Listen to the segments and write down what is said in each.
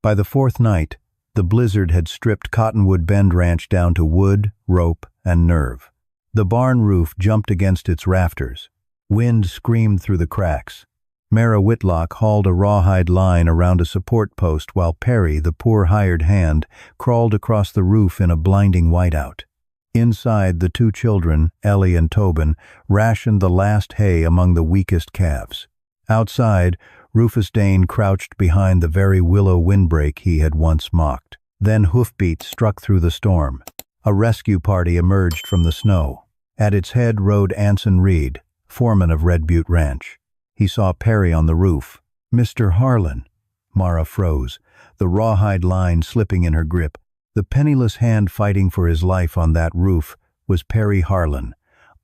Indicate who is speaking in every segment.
Speaker 1: By the fourth night, the blizzard had stripped Cottonwood Bend Ranch down to wood, rope, and nerve. The barn roof jumped against its rafters. Wind screamed through the cracks. Mara Whitlock hauled a rawhide line around a support post while Perry, the poor hired hand, crawled across the roof in a blinding whiteout. Inside, the two children, Ellie and Tobin, rationed the last hay among the weakest calves. Outside, Rufus Dane crouched behind the very willow windbreak he had once mocked. Then hoofbeats struck through the storm. A rescue party emerged from the snow. At its head rode Anson Reed, foreman of Red Butte Ranch. He saw Perry on the roof. "Mr. Harlan." Mara froze, the rawhide line slipping in her grip. The penniless hand fighting for his life on that roof was Perry Harlan,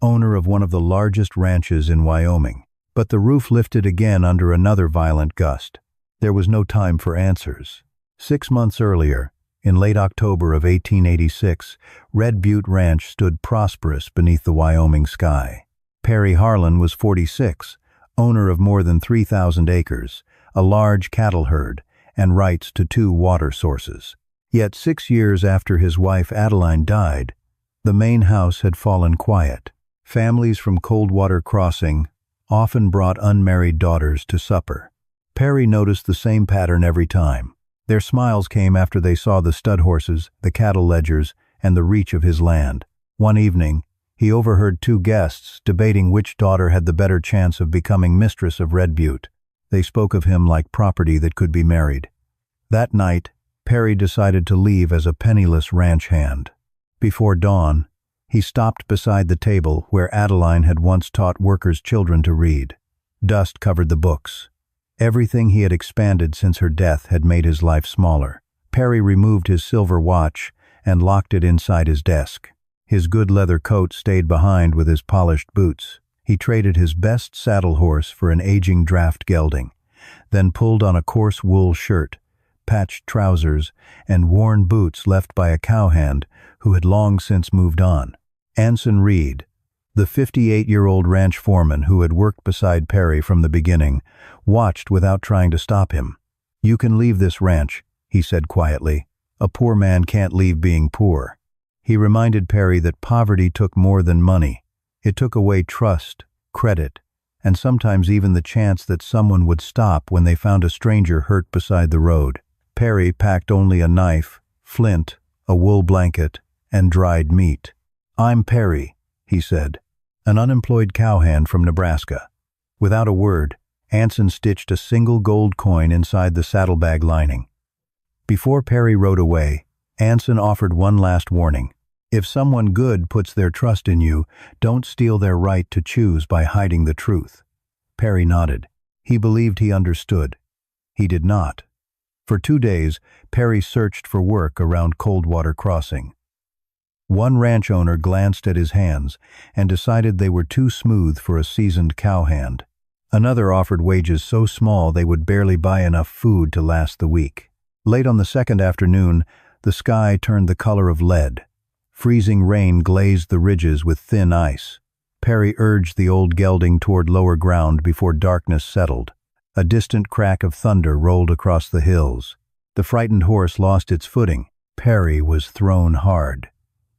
Speaker 1: owner of one of the largest ranches in Wyoming. But the roof lifted again under another violent gust. There was no time for answers. 6 months earlier, in late October of 1886, Red Butte Ranch stood prosperous beneath the Wyoming sky. Perry Harlan was 46, owner of more than 3,000 acres, a large cattle herd, and rights to 2 water sources. Yet 6 years after his wife Adeline died, the main house had fallen quiet. Families from Coldwater Crossing often brought unmarried daughters to supper. Perry noticed the same pattern every time. Their smiles came after they saw the stud horses, the cattle ledgers, and the reach of his land. One evening, he overheard 2 guests debating which daughter had the better chance of becoming mistress of Red Butte. They spoke of him like property that could be married. That night, Perry decided to leave as a penniless ranch hand. Before dawn, he stopped beside the table where Adeline had once taught workers' children to read. Dust covered the books. Everything he had expanded since her death had made his life smaller. Perry removed his silver watch and locked it inside his desk. His good leather coat stayed behind with his polished boots. He traded his best saddle horse for an aging draft gelding, then pulled on a coarse wool shirt, patched trousers, and worn boots left by a cowhand who had long since moved on. Anson Reed, the 58-year-old ranch foreman who had worked beside Perry from the beginning, watched without trying to stop him. "You can leave this ranch," he said quietly. "A poor man can't leave being poor." He reminded Perry that poverty took more than money. It took away trust, credit, and sometimes even the chance that someone would stop when they found a stranger hurt beside the road. Perry packed only a knife, flint, a wool blanket, and dried meat. "I'm Perry," he said, "an unemployed cowhand from Nebraska." Without a word, Anson stitched a single gold coin inside the saddlebag lining. Before Perry rode away, Anson offered one last warning. "If someone good puts their trust in you, don't steal their right to choose by hiding the truth." Perry nodded. He believed he understood. He did not. For 2 days, Perry searched for work around Coldwater Crossing. One ranch owner glanced at his hands and decided they were too smooth for a seasoned cowhand. Another offered wages so small they would barely buy enough food to last the week. Late on the second afternoon, the sky turned the color of lead. Freezing rain glazed the ridges with thin ice. Perry urged the old gelding toward lower ground before darkness settled. A distant crack of thunder rolled across the hills. The frightened horse lost its footing. Perry was thrown hard.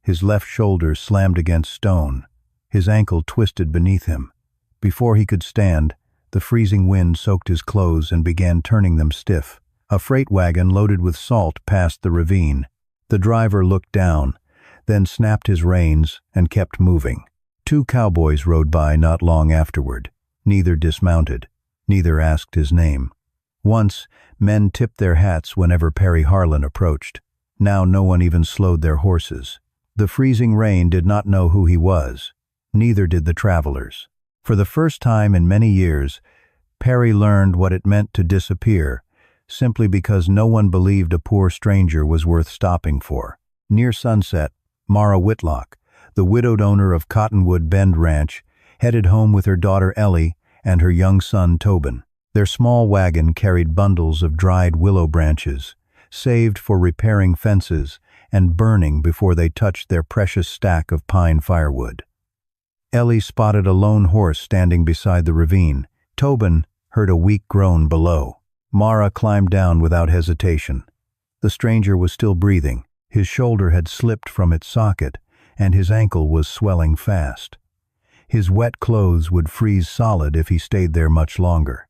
Speaker 1: His left shoulder slammed against stone. His ankle twisted beneath him. Before he could stand, the freezing wind soaked his clothes and began turning them stiff. A freight wagon loaded with salt passed the ravine. The driver looked down, then snapped his reins and kept moving. 2 cowboys rode by not long afterward. Neither dismounted. Neither asked his name. Once, men tipped their hats whenever Perry Harlan approached. Now no one even slowed their horses. The freezing rain did not know who he was. Neither did the travelers. For the first time in many years, Perry learned what it meant to disappear, simply because no one believed a poor stranger was worth stopping for. Near sunset, Mara Whitlock, the widowed owner of Cottonwood Bend Ranch, headed home with her daughter Ellie and her young son Tobin. Their small wagon carried bundles of dried willow branches, saved for repairing fences and burning before they touched their precious stack of pine firewood. Ellie spotted a lone horse standing beside the ravine. Tobin heard a weak groan below. Mara climbed down without hesitation. The stranger was still breathing. His shoulder had slipped from its socket, and his ankle was swelling fast. His wet clothes would freeze solid if he stayed there much longer.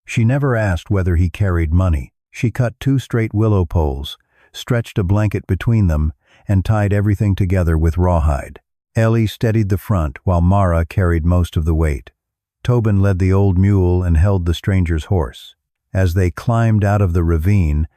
Speaker 1: She never asked whether he carried money. She cut 2 straight willow poles, stretched a blanket between them, and tied everything together with rawhide. Ellie steadied the front while Mara carried most of the weight. Tobin led the old mule and held the stranger's horse. As they climbed out of the ravine,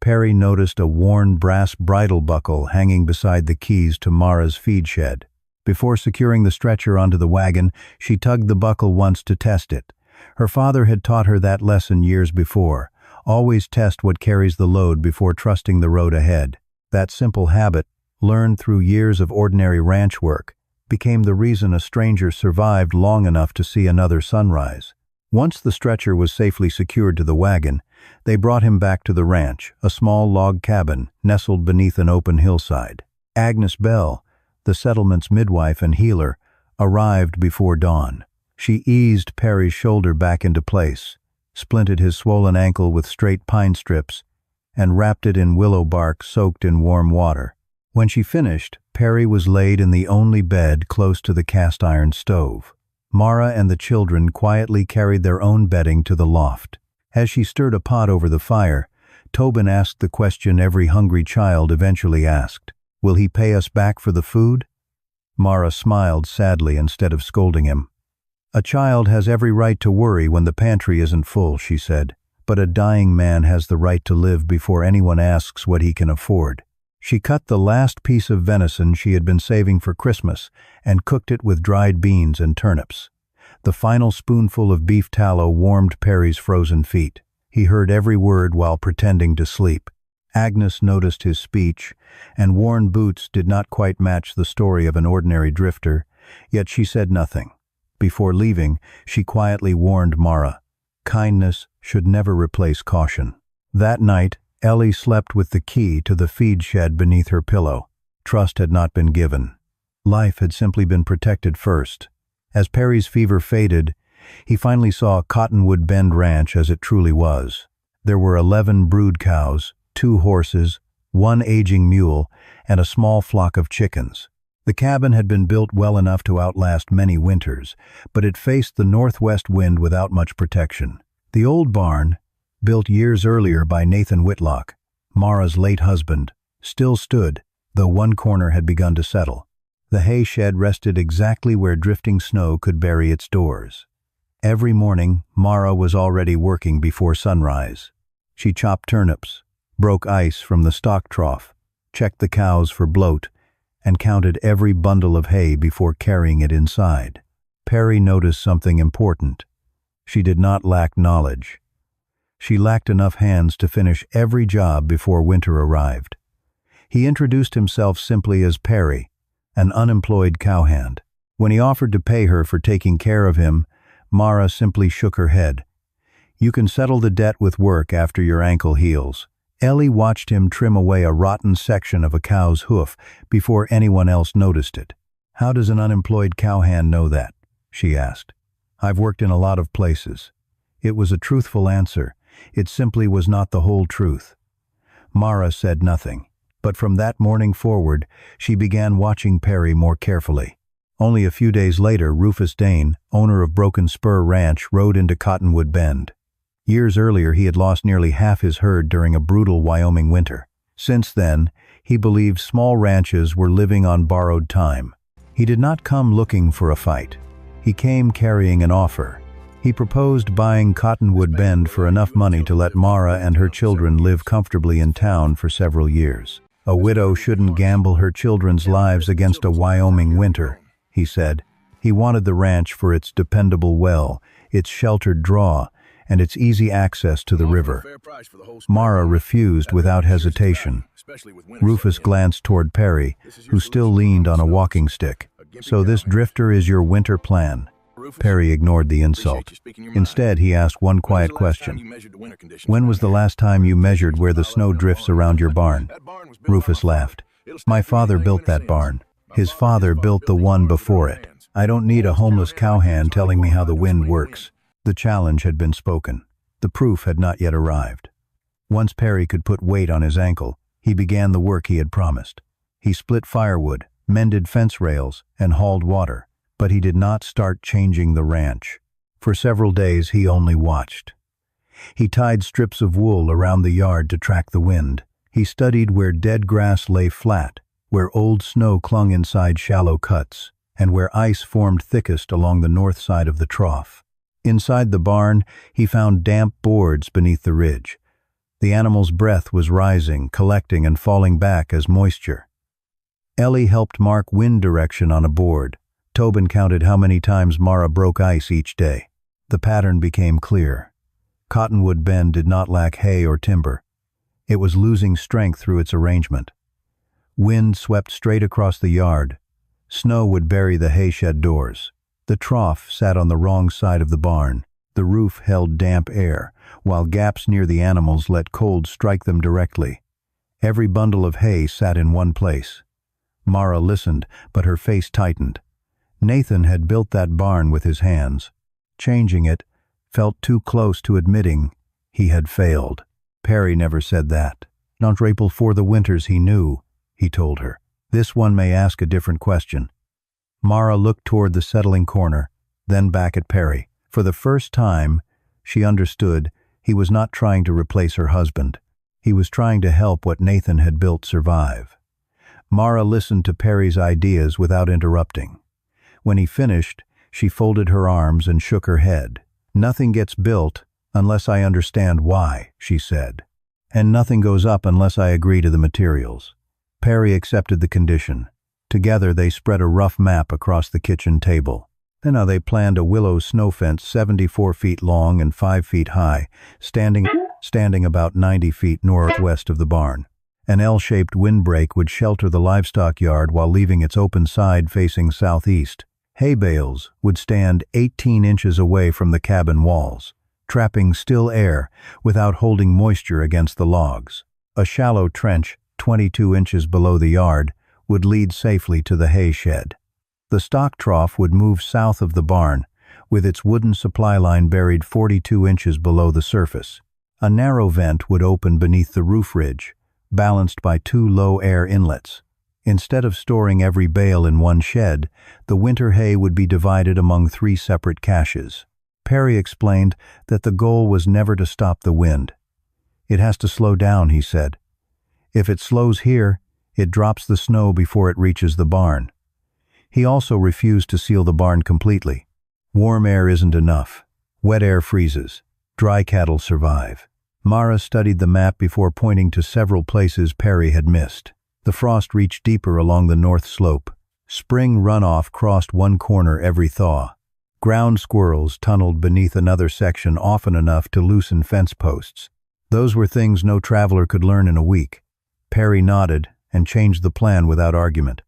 Speaker 1: Perry noticed a worn brass bridle buckle hanging beside the keys to Mara's feed shed. Before securing the stretcher onto the wagon, she tugged the buckle once to test it. Her father had taught her that lesson years before. Always test what carries the load before trusting the road ahead. That simple habit, learned through years of ordinary ranch work, became the reason a stranger survived long enough to see another sunrise. Once the stretcher was safely secured to the wagon, they brought him back to the ranch, a small log cabin nestled beneath an open hillside. Agnes Bell, the settlement's midwife and healer, arrived before dawn. She eased Perry's shoulder back into place, splinted his swollen ankle with straight pine strips, and wrapped it in willow bark soaked in warm water. When she finished, Perry was laid in the only bed close to the cast-iron stove. Mara and the children quietly carried their own bedding to the loft. As she stirred a pot over the fire, Tobin asked the question every hungry child eventually asked, "Will he pay us back for the food?" Mara smiled sadly instead of scolding him. "A child has every right to worry when the pantry isn't full," she said, "but a dying man has the right to live before anyone asks what he can afford." She cut the last piece of venison she had been saving for Christmas and cooked it with dried beans and turnips. The final spoonful of beef tallow warmed Perry's frozen feet. He heard every word while pretending to sleep. Agnes noticed his speech, and worn boots did not quite match the story of an ordinary drifter, yet she said nothing. Before leaving, she quietly warned Mara, kindness should never replace caution. That night, Ellie slept with the key to the feed shed beneath her pillow. Trust had not been given. Life had simply been protected first. As Perry's fever faded, he finally saw Cottonwood Bend Ranch as it truly was. There were 11 brood cows, 2 horses, 1 aging mule, and a small flock of chickens. The cabin had been built well enough to outlast many winters, but it faced the northwest wind without much protection. The old barn, built years earlier by Nathan Whitlock, Mara's late husband, still stood, though one corner had begun to settle. The hay shed rested exactly where drifting snow could bury its doors. Every morning, Mara was already working before sunrise. She chopped turnips, broke ice from the stock trough, checked the cows for bloat, and counted every bundle of hay before carrying it inside. Perry noticed something important. She did not lack knowledge. She lacked enough hands to finish every job before winter arrived. He introduced himself simply as Perry, an unemployed cowhand. When he offered to pay her for taking care of him, Mara simply shook her head. "You can settle the debt with work after your ankle heals." Ellie watched him trim away a rotten section of a cow's hoof before anyone else noticed it. "How does an unemployed cowhand know that?" she asked. "I've worked in a lot of places." It was a truthful answer. It simply was not the whole truth. Mara said nothing, but from that morning forward, she began watching Perry more carefully. Only a few days later, Rufus Dane, owner of Broken Spur Ranch, rode into Cottonwood Bend. Years earlier, he had lost nearly half his herd during a brutal Wyoming winter. Since then, he believed small ranches were living on borrowed time. He did not come looking for a fight. He came carrying an offer. He proposed buying Cottonwood Bend for enough money to let Mara and her children live comfortably in town for several years. "A widow shouldn't gamble her children's lives against a Wyoming winter," he said. He wanted the ranch for its dependable well, its sheltered draw, and its easy access to the river. Mara refused without hesitation. Rufus glanced toward Perry, who still leaned on a walking stick. "So this drifter is your winter plan?" Perry ignored the insult. Instead, he asked one quiet question. "When was the last time you measured where the snow drifts around your barn?" Rufus laughed. "My father built that barn. His father built the one before it. I don't need a homeless cowhand telling me how the wind works." The challenge had been spoken. The proof had not yet arrived. Once Perry could put weight on his ankle, he began the work he had promised. He split firewood, mended fence rails, and hauled water, but he did not start changing the ranch. For several days he only watched. He tied strips of wool around the yard to track the wind. He studied where dead grass lay flat, where old snow clung inside shallow cuts, and where ice formed thickest along the north side of the trough. Inside the barn, he found damp boards beneath the ridge. The animal's breath was rising, collecting, and falling back as moisture. Ellie helped mark wind direction on a board. Tobin counted how many times Mara broke ice each day. The pattern became clear. Cottonwood Bend did not lack hay or timber. It was losing strength through its arrangement. Wind swept straight across the yard. Snow would bury the hay-shed doors. The trough sat on the wrong side of the barn. The roof held damp air, while gaps near the animals let cold strike them directly. Every bundle of hay sat in one place. Mara listened, but her face tightened. Nathan had built that barn with his hands. Changing it felt too close to admitting he had failed. Perry never said that. "Not grateful for the winters he knew," he told her. "This one may ask a different question." Mara looked toward the settling corner, then back at Perry. For the first time, she understood he was not trying to replace her husband. He was trying to help what Nathan had built survive. Mara listened to Perry's ideas without interrupting. When he finished, she folded her arms and shook her head. "Nothing gets built unless I understand why," she said. "And nothing goes up unless I agree to the materials." Perry accepted the condition. Together they spread a rough map across the kitchen table. Then they planned a willow snow fence 74 feet long and 5 feet high, standing about 90 feet northwest of the barn. An L-shaped windbreak would shelter the livestock yard while leaving its open side facing southeast. Hay bales would stand 18 inches away from the cabin walls, trapping still air without holding moisture against the logs. A shallow trench, 22 inches below the yard, would lead safely to the hay shed. The stock trough would move south of the barn, with its wooden supply line buried 42 inches below the surface. A narrow vent would open beneath the roof ridge, balanced by 2 low air inlets. Instead of storing every bale in one shed, the winter hay would be divided among 3 separate caches. Perry explained that the goal was never to stop the wind. "It has to slow down," he said. "If it slows here, it drops the snow before it reaches the barn." He also refused to seal the barn completely. "Warm air isn't enough. Wet air freezes. Dry cattle survive." Mara studied the map before pointing to several places Perry had missed. The frost reached deeper along the north slope. Spring runoff crossed one corner every thaw. Ground squirrels tunneled beneath another section often enough to loosen fence posts. Those were things no traveler could learn in a week. Perry nodded and changed the plan without argument.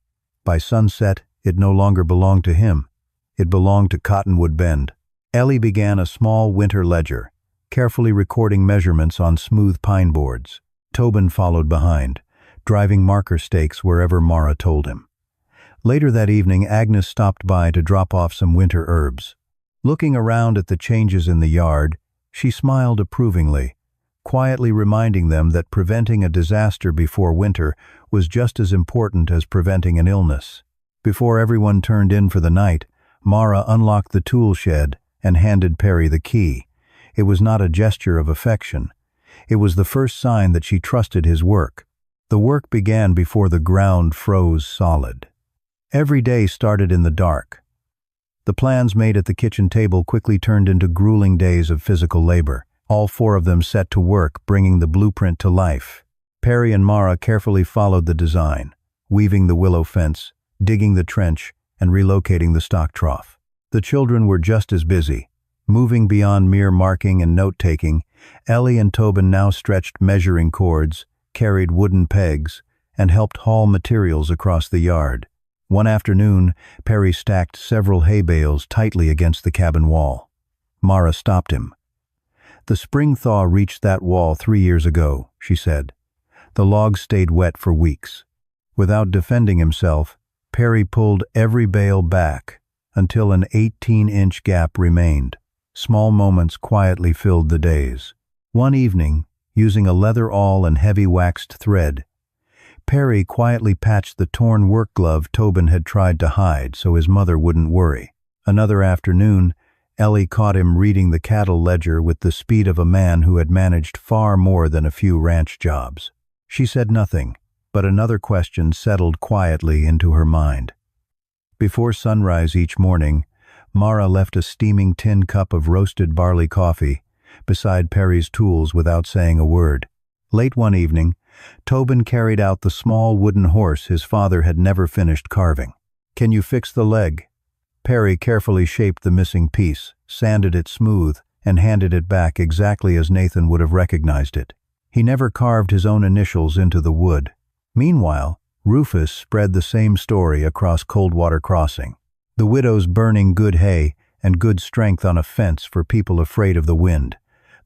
Speaker 1: By sunset, it no longer belonged to him. It belonged to Cottonwood Bend. Ellie began a small winter ledger, carefully recording measurements on smooth pine boards. Tobin followed behind, driving marker stakes wherever Mara told him. Later that evening, Agnes stopped by to drop off some winter herbs. Looking around at the changes in the yard, she smiled approvingly, quietly reminding them that preventing a disaster before winter was just as important as preventing an illness. Before everyone turned in for the night, Mara unlocked the tool shed and handed Perry the key. It was not a gesture of affection. It was the first sign that she trusted his work. The work began before the ground froze solid. Every day started in the dark. The plans made at the kitchen table quickly turned into grueling days of physical labor. All 4 of them set to work, bringing the blueprint to life. Perry and Mara carefully followed the design, weaving the willow fence, digging the trench, and relocating the stock trough. The children were just as busy. Moving beyond mere marking and note-taking, Ellie and Tobin now stretched measuring cords, carried wooden pegs, and helped haul materials across the yard. One afternoon, Perry stacked several hay bales tightly against the cabin wall. Mara stopped him. "The spring thaw reached that wall 3 years ago," she said. "The logs stayed wet for weeks." Without defending himself, Perry pulled every bale back until an 18-inch gap remained. Small moments quietly filled the days. One evening, using a leather awl and heavy waxed thread, Perry quietly patched the torn work glove Tobin had tried to hide so his mother wouldn't worry. Another afternoon, Ellie caught him reading the cattle ledger with the speed of a man who had managed far more than a few ranch jobs. She said nothing, but another question settled quietly into her mind. Before sunrise each morning, Mara left a steaming tin cup of roasted barley coffee beside Perry's tools without saying a word. Late one evening, Tobin carried out the small wooden horse his father had never finished carving. "Can you fix the leg?" Perry carefully shaped the missing piece, sanded it smooth, and handed it back exactly as Nathan would have recognized it. He never carved his own initials into the wood. Meanwhile, Rufus spread the same story across Coldwater Crossing. The widow's burning good hay and good strength on a fence for people afraid of the wind.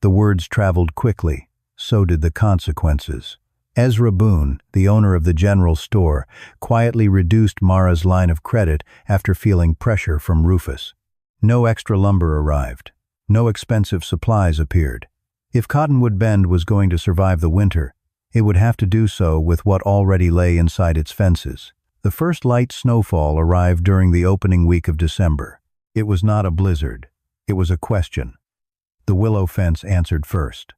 Speaker 1: The words traveled quickly, so did the consequences. Ezra Boone, the owner of the general store, quietly reduced Mara's line of credit after feeling pressure from Rufus. No extra lumber arrived. No expensive supplies appeared. If Cottonwood Bend was going to survive the winter, it would have to do so with what already lay inside its fences. The first light snowfall arrived during the opening week of December. It was not a blizzard. It was a question. The willow fence answered first.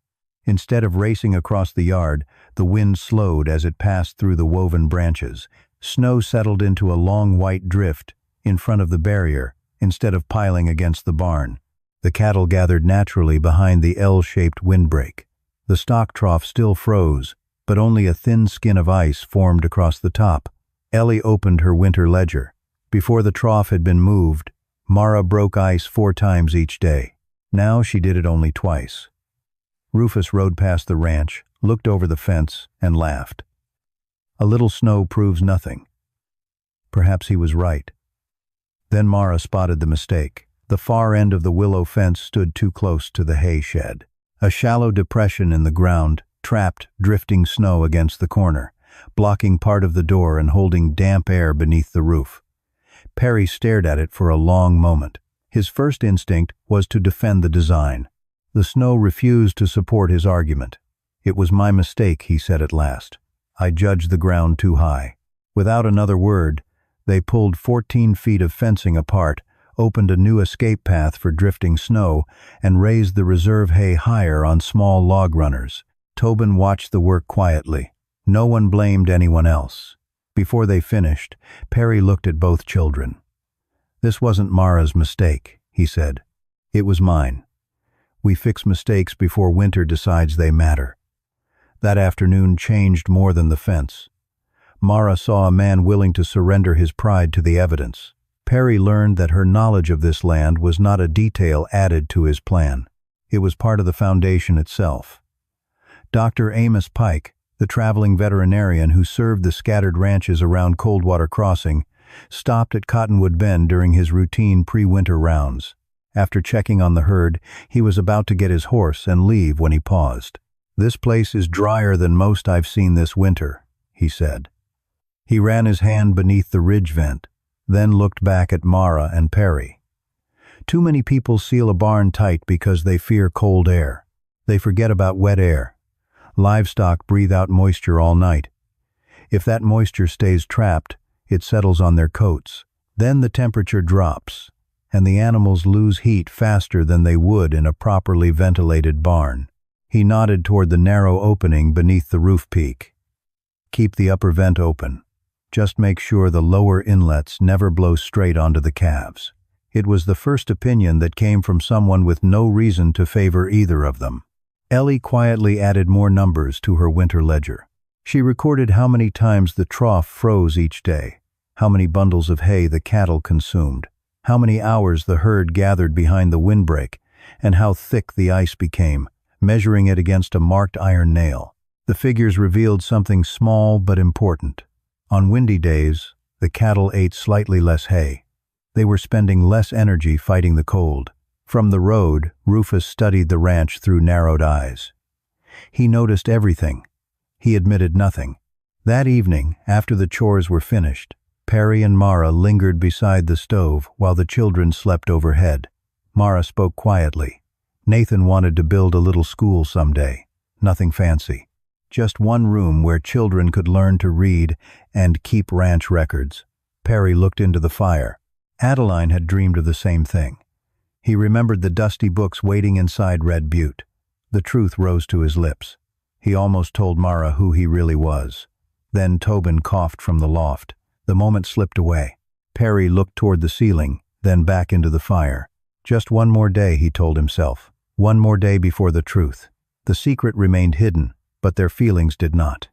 Speaker 1: Instead of racing across the yard, the wind slowed as it passed through the woven branches. Snow settled into a long white drift in front of the barrier instead of piling against the barn. The cattle gathered naturally behind the L-shaped windbreak. The stock trough still froze, but only a thin skin of ice formed across the top. Ellie opened her winter ledger. Before the trough had been moved, Mara broke ice 4 times each day. Now she did it only twice. Rufus rode past the ranch, looked over the fence, and laughed. A little snow proves nothing. Perhaps he was right. Then Mara spotted the mistake. The far end of the willow fence stood too close to the hay shed. A shallow depression in the ground trapped drifting snow against the corner, blocking part of the door and holding damp air beneath the roof. Perry stared at it for a long moment. His first instinct was to defend the design. The snow refused to support his argument. "It was my mistake," he said at last. "I judged the ground too high." Without another word, they pulled 14 feet of fencing apart, opened a new escape path for drifting snow, and raised the reserve hay higher on small log runners. Tobin watched the work quietly. No one blamed anyone else. Before they finished, Perry looked at both children. "This wasn't Mara's mistake," he said. "It was mine. We fix mistakes before winter decides they matter." That afternoon changed more than the fence. Mara saw a man willing to surrender his pride to the evidence. Perry learned that her knowledge of this land was not a detail added to his plan. It was part of the foundation itself. Dr. Amos Pike, the traveling veterinarian who served the scattered ranches around Coldwater Crossing, stopped at Cottonwood Bend during his routine pre-winter rounds. After checking on the herd, he was about to get his horse and leave when he paused. "This place is drier than most I've seen this winter," he said. He ran his hand beneath the ridge vent, then looked back at Mara and Perry. Too many people seal a barn tight because they fear cold air. They forget about wet air. Livestock breathe out moisture all night. If that moisture stays trapped, it settles on their coats. Then the temperature drops, and the animals lose heat faster than they would in a properly ventilated barn. He nodded toward the narrow opening beneath the roof peak. "Keep the upper vent open. Just make sure the lower inlets never blow straight onto the calves." It was the first opinion that came from someone with no reason to favor either of them. Ellie quietly added more numbers to her winter ledger. She recorded how many times the trough froze each day, how many bundles of hay the cattle consumed, how many hours the herd gathered behind the windbreak, and how thick the ice became, measuring it against a marked iron nail. The figures revealed something small but important. On windy days, the cattle ate slightly less hay. They were spending less energy fighting the cold. From the road, Rufus studied the ranch through narrowed eyes. He noticed everything. He admitted nothing. That evening, after the chores were finished, Perry and Mara lingered beside the stove while the children slept overhead. Mara spoke quietly. Nathan wanted to build a little school someday. Nothing fancy. Just one room where children could learn to read and keep ranch records. Perry looked into the fire. Adeline had dreamed of the same thing. He remembered the dusty books waiting inside Red Butte. The truth rose to his lips. He almost told Mara who he really was. Then Tobin coughed from the loft. The moment slipped away. Perry looked toward the ceiling, then back into the fire. Just one more day, he told himself. One more day before the truth. The secret remained hidden, but their feelings did not.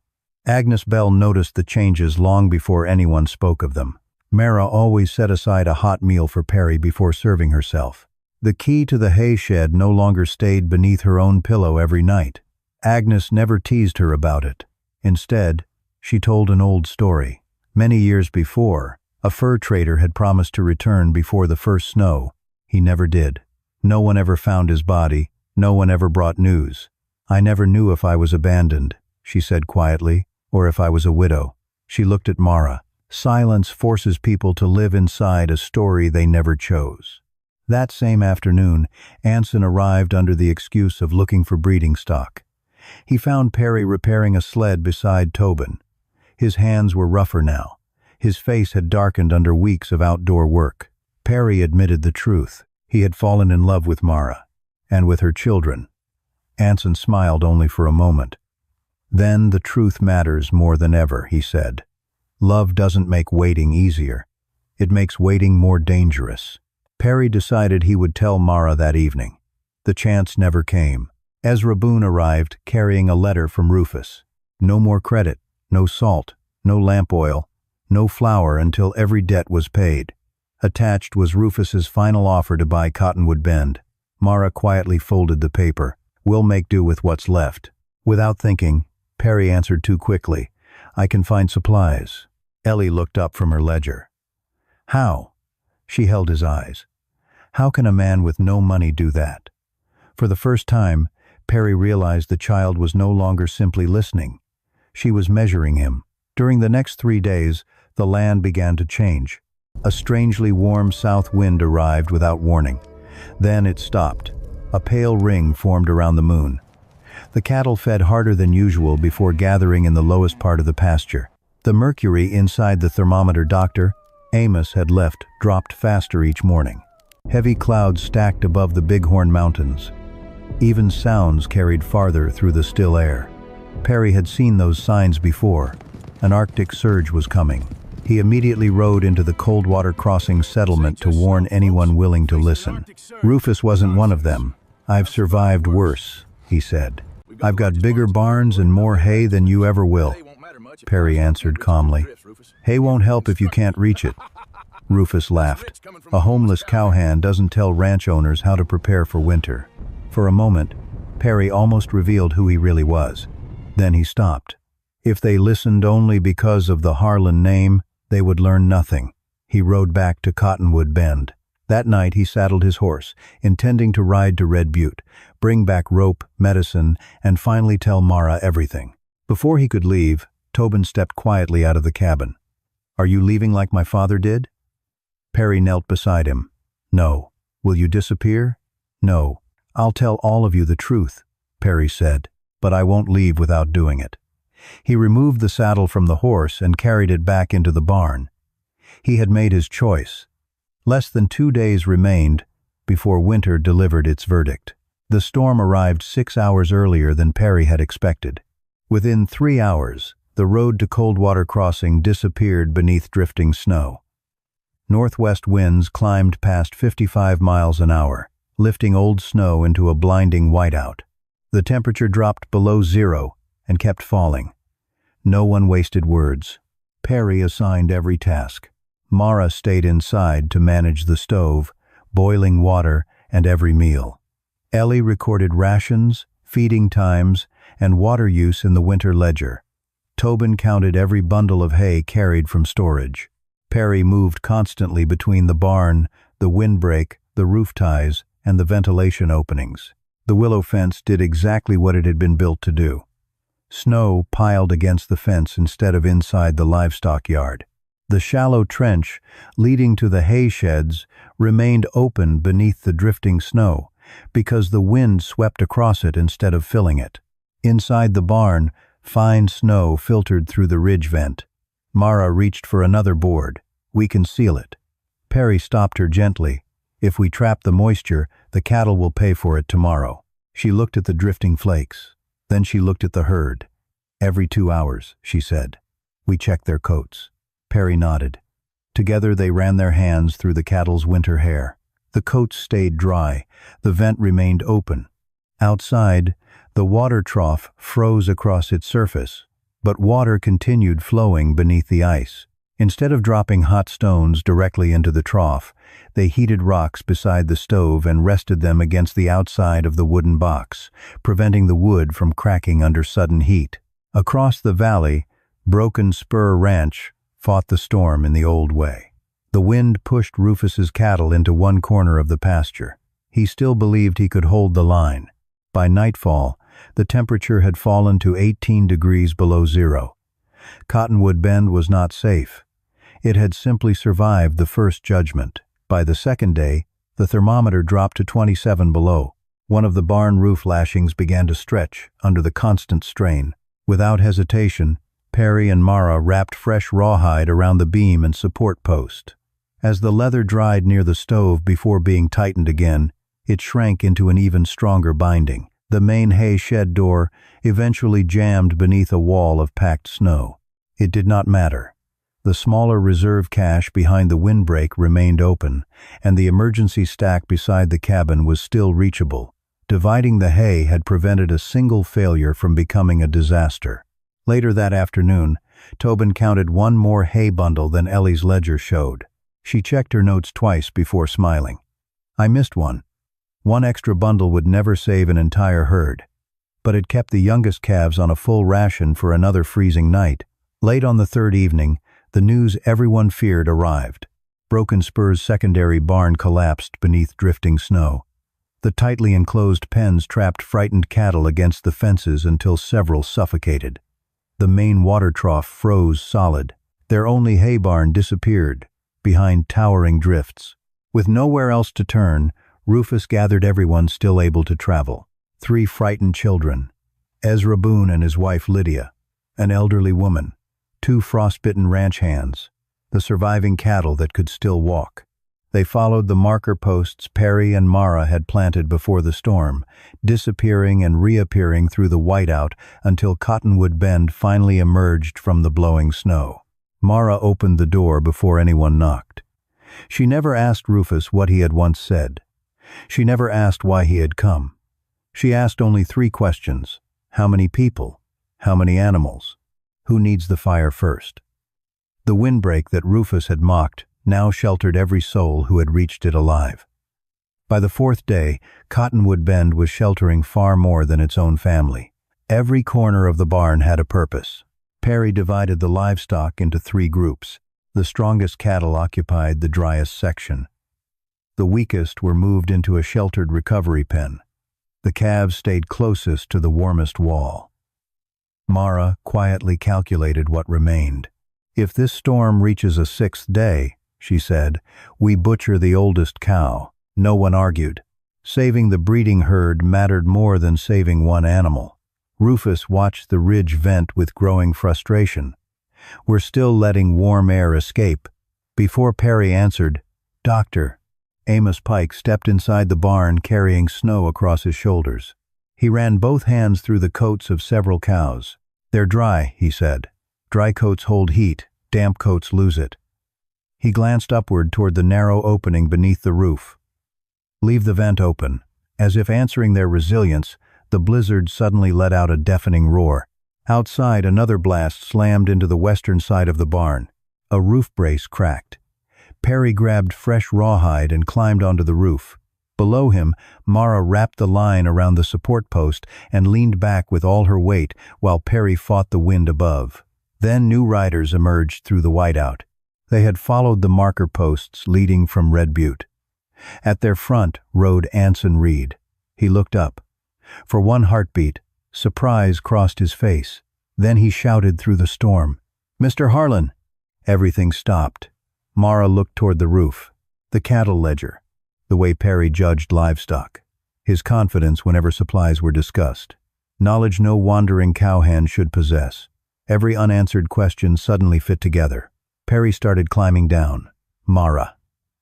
Speaker 1: Agnes Bell noticed the changes long before anyone spoke of them. Mara always set aside a hot meal for Perry before serving herself. The key to the hay shed no longer stayed beneath her own pillow every night. Agnes never teased her about it. Instead, she told an old story. Many years before, a fur trader had promised to return before the first snow. He never did. No one ever found his body. No one ever brought news. I never knew if I was abandoned, she said quietly, or if I was a widow. She looked at Mara. Silence forces people to live inside a story they never chose. That same afternoon, Anson arrived under the excuse of looking for breeding stock. He found Perry repairing a sled beside Tobin. His hands were rougher now. His face had darkened under weeks of outdoor work. Perry admitted the truth. He had fallen in love with Mara, and with her children. Anson smiled only for a moment. Then the truth matters more than ever, he said. Love doesn't make waiting easier. It makes waiting more dangerous. Perry decided he would tell Mara that evening. The chance never came. Ezra Boone arrived, carrying a letter from Rufus. No more credit, no salt, no lamp oil, no flour until every debt was paid. Attached was Rufus's final offer to buy Cottonwood Bend. Mara quietly folded the paper. We'll make do with what's left. Without thinking, Perry answered too quickly. I can find supplies. Ellie looked up from her ledger. How? She held his eyes. How can a man with no money do that? For the first time, Perry realized the child was no longer simply listening. She was measuring him. During the next 3 days, the land began to change. A strangely warm south wind arrived without warning. Then it stopped. A pale ring formed around the moon. The cattle fed harder than usual before gathering in the lowest part of the pasture. The mercury inside the thermometer doctor, Amos, had left dropped faster each morning. Heavy clouds stacked above the Bighorn Mountains. Even sounds carried farther through the still air. Perry had seen those signs before. An Arctic surge was coming. He immediately rode into the Coldwater Crossing settlement to warn anyone willing to listen. Rufus wasn't one of them. I've survived worse, he said. I've got bigger barns and more hay than you ever will. Perry answered calmly. Hay won't help if you can't reach it. Rufus laughed. A homeless cowhand doesn't tell ranch owners how to prepare for winter. For a moment, Perry almost revealed who he really was. Then he stopped. If they listened only because of the Harlan name, they would learn nothing. He rode back to Cottonwood Bend. That night he saddled his horse, intending to ride to Red Butte, bring back rope, medicine, and finally tell Mara everything. Before he could leave, Tobin stepped quietly out of the cabin. Are you leaving like my father did? Perry knelt beside him. No. Will you disappear? No. I'll tell all of you the truth, Perry said, but I won't leave without doing it. He removed the saddle from the horse and carried it back into the barn. He had made his choice. Less than 2 days remained before winter delivered its verdict. The storm arrived 6 hours earlier than Perry had expected. Within 3 hours, the road to Coldwater Crossing disappeared beneath drifting snow. Northwest winds climbed past 55 miles an hour, lifting old snow into a blinding whiteout. The temperature dropped below zero and kept falling. No one wasted words. Perry assigned every task. Mara stayed inside to manage the stove, boiling water, and every meal. Ellie recorded rations, feeding times, and water use in the winter ledger. Tobin counted every bundle of hay carried from storage. Perry moved constantly between the barn, the windbreak, the roof ties, and the ventilation openings. The willow fence did exactly what it had been built to do. Snow piled against the fence instead of inside the livestock yard. The shallow trench leading to the hay sheds remained open beneath the drifting snow because the wind swept across it instead of filling it. Inside the barn, fine snow filtered through the ridge vent. Mara reached for another board. "We can seal it." Perry stopped her gently. "If we trap the moisture, the cattle will pay for it tomorrow." She looked at the drifting flakes. Then she looked at the herd. "Every 2 hours," she said. "We check their coats." Perry nodded. Together they ran their hands through the cattle's winter hair. The coats stayed dry. The vent remained open. Outside, the water trough froze across its surface, but water continued flowing beneath the ice. Instead of dropping hot stones directly into the trough, they heated rocks beside the stove and rested them against the outside of the wooden box, preventing the wood from cracking under sudden heat. Across the valley, Broken Spur Ranch fought the storm in the old way. The wind pushed Rufus's cattle into one corner of the pasture. He still believed he could hold the line. By nightfall, the temperature had fallen to 18 degrees below zero. Cottonwood Bend was not safe. It had simply survived the first judgment. By the second day, the thermometer dropped to 27 below. One of the barn roof lashings began to stretch under the constant strain. Without hesitation, Perry and Mara wrapped fresh rawhide around the beam and support post. As the leather dried near the stove before being tightened again, it shrank into an even stronger binding. The main hay shed door eventually jammed beneath a wall of packed snow. It did not matter. The smaller reserve cache behind the windbreak remained open, and the emergency stack beside the cabin was still reachable. Dividing the hay had prevented a single failure from becoming a disaster. Later that afternoon, Tobin counted one more hay bundle than Ellie's ledger showed. She checked her notes twice before smiling. "I missed one. One extra bundle would never save an entire herd, but it kept the youngest calves on a full ration for another freezing night." Late on the third evening, the news everyone feared arrived. Broken Spur's secondary barn collapsed beneath drifting snow. The tightly enclosed pens trapped frightened cattle against the fences until several suffocated. The main water trough froze solid. Their only hay barn disappeared behind towering drifts. With nowhere else to turn, Rufus gathered everyone still able to travel. 3 frightened children, Ezra Boone and his wife Lydia, an elderly woman, 2 frostbitten ranch hands, the surviving cattle that could still walk. They followed the marker posts Perry and Mara had planted before the storm, disappearing and reappearing through the whiteout until Cottonwood Bend finally emerged from the blowing snow. Mara opened the door before anyone knocked. She never asked Rufus what he had once said. She never asked why he had come. She asked only 3 questions. How many people? How many animals? Who needs the fire first? The windbreak that Rufus had mocked now sheltered every soul who had reached it alive. By the 4th day, Cottonwood Bend was sheltering far more than its own family. Every corner of the barn had a purpose. Perry divided the livestock into 3 groups. The strongest cattle occupied the driest section. The weakest were moved into a sheltered recovery pen. The calves stayed closest to the warmest wall. Mara quietly calculated what remained. "If this storm reaches a 6th day," she said, "we butcher the oldest cow." No one argued. Saving the breeding herd mattered more than saving one animal. Rufus watched the ridge vent with growing frustration. "We're still letting warm air escape." Before Perry answered, "Doctor," Amos Pike stepped inside the barn carrying snow across his shoulders. He ran both hands through the coats of several cows. "They're dry," he said. "Dry coats hold heat, damp coats lose it." He glanced upward toward the narrow opening beneath the roof. "Leave the vent open." As if answering their resilience, the blizzard suddenly let out a deafening roar. Outside, another blast slammed into the western side of the barn. A roof brace cracked. Perry grabbed fresh rawhide and climbed onto the roof. Below him, Mara wrapped the line around the support post and leaned back with all her weight while Perry fought the wind above. Then new riders emerged through the whiteout. They had followed the marker posts leading from Red Butte. At their front rode Anson Reed. He looked up. For one heartbeat, surprise crossed his face. Then he shouted through the storm, "Mr. Harlan!" Everything stopped. Mara looked toward the roof, the cattle ledger, the way Perry judged livestock, his confidence whenever supplies were discussed, knowledge no wandering cowhand should possess. Every unanswered question suddenly fit together. Perry started climbing down. Mara,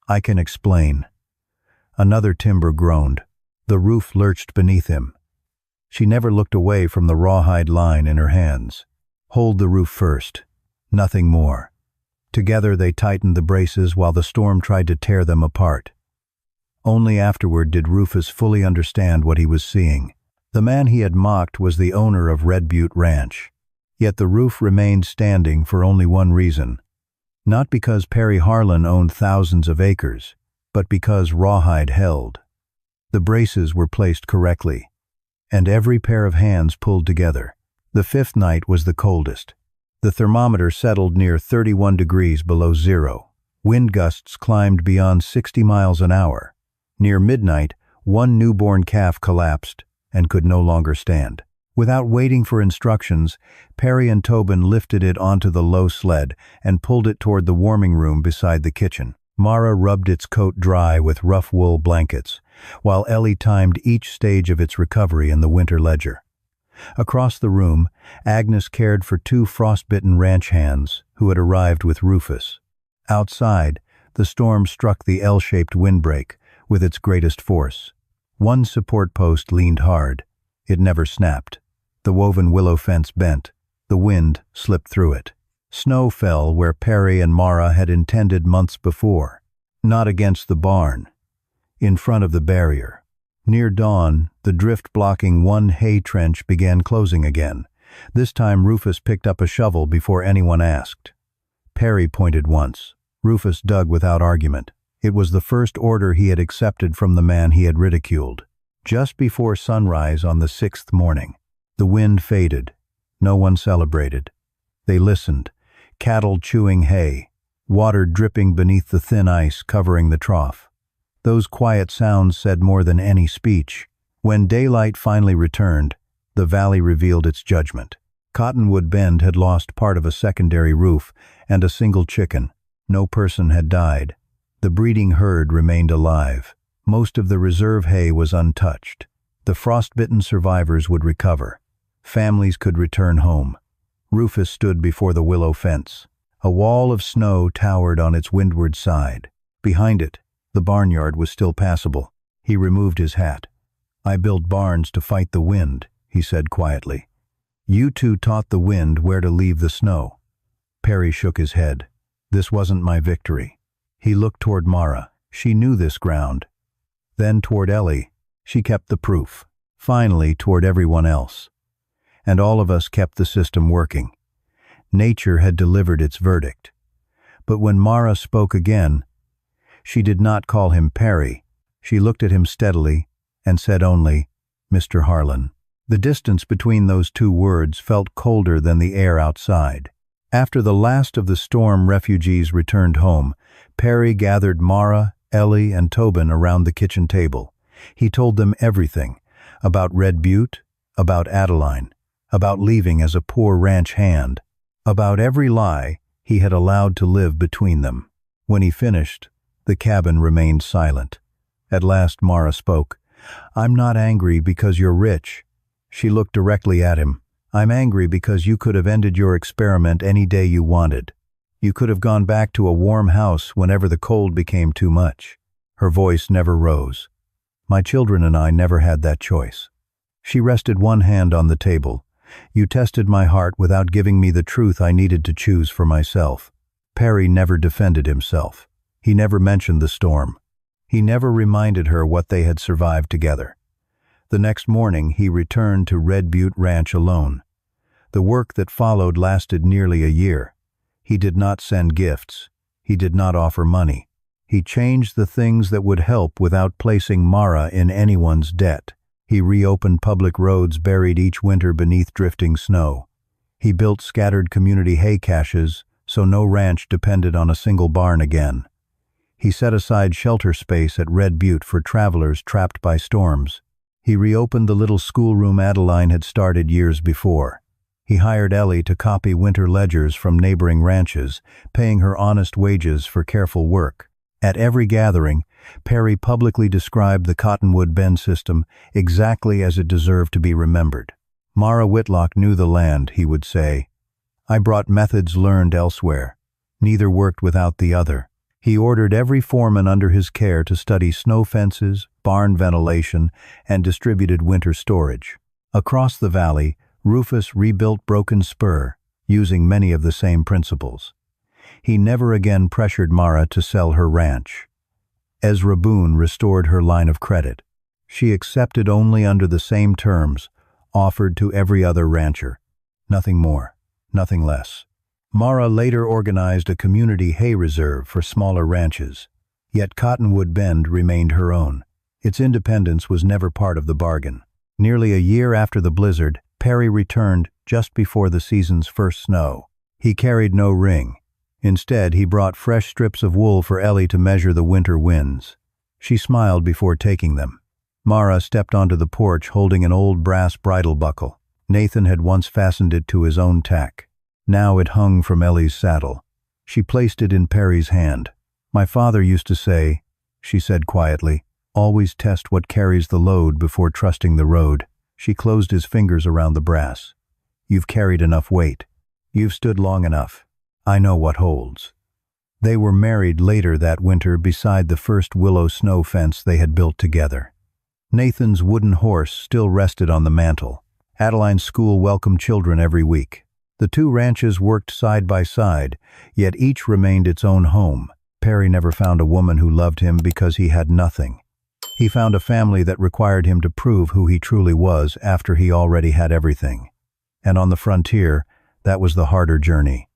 Speaker 1: I can explain. Another timber groaned. The roof lurched beneath him. She never looked away from the rawhide line in her hands. Hold the roof first. Nothing more. Together they tightened the braces while the storm tried to tear them apart. Only afterward did Rufus fully understand what he was seeing. The man he had mocked was the owner of Red Butte Ranch. Yet the roof remained standing for only one reason. Not because Perry Harlan owned thousands of acres, but because rawhide held. The braces were placed correctly, and every pair of hands pulled together. The fifth night was the coldest. The thermometer settled near 31 degrees below zero. Wind gusts climbed beyond 60 miles an hour. Near midnight, one newborn calf collapsed and could no longer stand. Without waiting for instructions, Perry and Tobin lifted it onto the low sled and pulled it toward the warming room beside the kitchen. Mara rubbed its coat dry with rough wool blankets, while Ellie timed each stage of its recovery in the winter ledger. Across the room, Agnes cared for two frostbitten ranch hands who had arrived with Rufus. Outside, the storm struck the L-shaped windbreak with its greatest force. One support post leaned hard. It never snapped. The woven willow fence bent. The wind slipped through it. Snow fell where Perry and Mara had intended months before. Not against the barn. In front of the barrier. Near dawn, the drift blocking one hay trench began closing again. This time Rufus picked up a shovel before anyone asked. Perry pointed once. Rufus dug without argument. It was the first order he had accepted from the man he had ridiculed. Just before sunrise on the sixth morning, the wind faded. No one celebrated. They listened, cattle chewing hay, water dripping beneath the thin ice covering the trough. Those quiet sounds said more than any speech. When daylight finally returned, the valley revealed its judgment. Cottonwood Bend had lost part of a secondary roof and a single chicken. No person had died. The breeding herd remained alive. Most of the reserve hay was untouched. The frostbitten survivors would recover. Families could return home. Rufus stood before the willow fence. A wall of snow towered on its windward side. Behind it, the barnyard was still passable. He removed his hat. "I built barns to fight the wind," he said quietly. "You two taught the wind where to leave the snow." Perry shook his head. "This wasn't my victory." He looked toward Mara. She knew this ground. Then toward Ellie. She kept the proof. Finally toward everyone else. And all of us kept the system working. Nature had delivered its verdict. But when Mara spoke again, she did not call him Perry. She looked at him steadily and said only, "Mr. Harlan." The distance between those two words felt colder than the air outside. After the last of the storm refugees returned home, Perry gathered Mara, Ellie, and Tobin around the kitchen table. He told them everything, about Red Butte, about Adeline, about leaving as a poor ranch hand, about every lie he had allowed to live between them. When he finished, the cabin remained silent. At last Mara spoke. "I'm not angry because you're rich." She looked directly at him. "I'm angry because you could have ended your experiment any day you wanted. You could have gone back to a warm house whenever the cold became too much." Her voice never rose. "My children and I never had that choice." She rested one hand on the table. "You tested my heart without giving me the truth I needed to choose for myself." Perry never defended himself. He never mentioned the storm. He never reminded her what they had survived together. The next morning he returned to Red Butte Ranch alone. The work that followed lasted nearly a year. He did not send gifts. He did not offer money. He changed the things that would help without placing Mara in anyone's debt. He reopened public roads buried each winter beneath drifting snow. He built scattered community hay caches so no ranch depended on a single barn again. He set aside shelter space at Red Butte for travelers trapped by storms. He reopened the little schoolroom Adeline had started years before. He hired Ellie to copy winter ledgers from neighboring ranches, paying her honest wages for careful work. At every gathering, Perry publicly described the Cottonwood Bend system exactly as it deserved to be remembered. Mara Whitlock knew the land, he would say. I brought methods learned elsewhere. Neither worked without the other. He ordered every foreman under his care to study snow fences, barn ventilation, and distributed winter storage. Across the valley, Rufus rebuilt Broken Spur, using many of the same principles. He never again pressured Mara to sell her ranch. Ezra Boone restored her line of credit. She accepted only under the same terms, offered to every other rancher. Nothing more, nothing less. Mara later organized a community hay reserve for smaller ranches. Yet Cottonwood Bend remained her own. Its independence was never part of the bargain. Nearly a year after the blizzard, Perry returned just before the season's first snow. He carried no ring. Instead, he brought fresh strips of wool for Ellie to measure the winter winds. She smiled before taking them. Mara stepped onto the porch holding an old brass bridle buckle. Nathan had once fastened it to his own tack. Now it hung from Ellie's saddle. She placed it in Perry's hand. My father used to say, she said quietly, always test what carries the load before trusting the road. She closed his fingers around the brass. You've carried enough weight. You've stood long enough. I know what holds. They were married later that winter beside the first willow snow fence they had built together. Nathan's wooden horse still rested on the mantel. Adeline's school welcomed children every week. The two ranches worked side by side, yet each remained its own home. Perry never found a woman who loved him because he had nothing. He found a family that required him to prove who he truly was after he already had everything. And on the frontier, that was the harder journey.